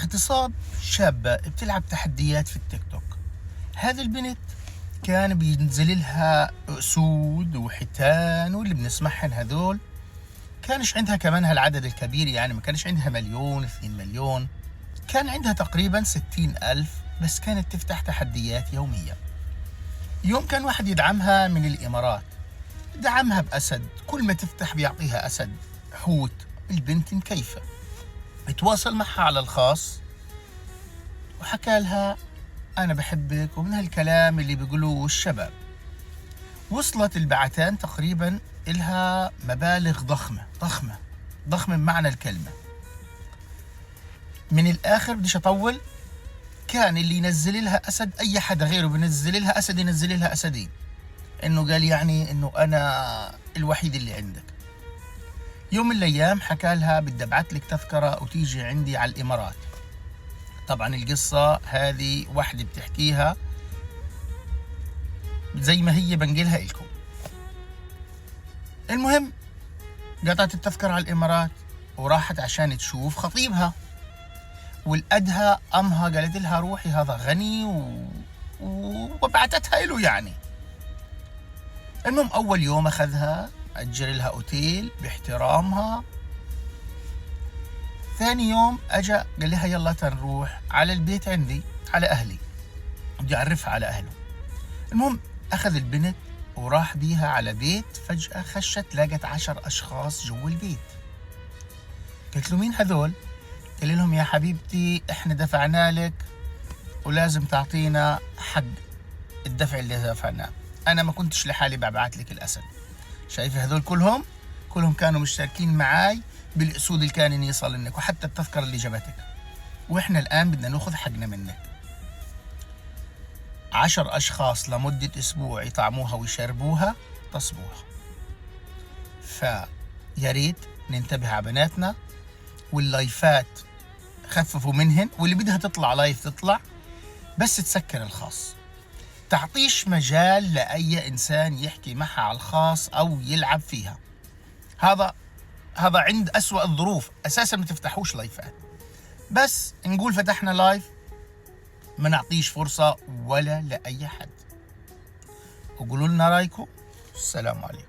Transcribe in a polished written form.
اغتصاب شابة بتلعب تحديات في التيك توك. هذه البنت كان بينزل لها أسود وحيتان واللي بنسمعهن هذول. كانش عندها كمان هالعدد الكبير، يعني ما كانش عندها 1,000,000 2,000,000، كان عندها تقريبا 60,000، بس كانت تفتح تحديات يوميا. يوم كان واحد يدعمها من الإمارات، دعمها بأسد، كل ما تفتح بيعطيها أسد، حوت. البنت مكيفة، بتواصل معها على الخاص وحكى لها أنا بحبك ومن هالكلام اللي بيقولوه الشباب. وصلت البعتان تقريبا إلها مبالغ ضخمة ضخمة ضخمة بمعنى الكلمة. من الآخر بديش أطول، كان اللي ينزل لها أسد أي حدا غيره بينزل لها أسد، ينزل لها أسدين، إنه قال يعني إنه أنا الوحيد اللي عندك. يوم من الأيام حكى لها بدي أبعت لك تذكرة وتيجي عندي على الإمارات. طبعا القصة هذه واحدة بتحكيها زي ما هي بنقلها لكم. المهم قطعت التذكرة على الإمارات وراحت عشان تشوف خطيبها، والأدهى أمها قالت لها روحي هذا غني وبعتتها له يعني. المهم أول يوم أخذها أجر لها أوتيل باحترامها. ثاني يوم أجا قال لها يلا تنروح على البيت عندي على أهلي، بدي أعرفها على أهله. المهم أخذ البنت وراح بيها على بيت. فجأة خشت لقت 10 أشخاص جوا البيت. قلت له مين هذول؟ قال لهم يا حبيبتي احنا دفعنا لك ولازم تعطينا حق الدفع اللي دفعناه. انا ما كنتش لحالي ببعت لك الاسد. شايفه هذول كلهم كانوا مشتركين معاي بالاسود اللي كان يصل لك، وحتى التذكره اللي جابتك، واحنا الان بدنا ناخذ حقنا منك. 10 اشخاص لمده اسبوع يطعموها ويشربوها تصبوها. فيا ريت ننتبه على بناتنا، واللايفات خففوا منهن، واللي بدها تطلع لايف تطلع، بس تسكر الخاص. تعطيش مجال لأي إنسان يحكي معها على الخاص أو يلعب فيها. هذا عند أسوأ الظروف أساسا ما تفتحوش لايفات. بس نقول فتحنا لايف ما نعطيش فرصة ولا لأي حد. وقولوا لنا رأيكم. السلام عليكم.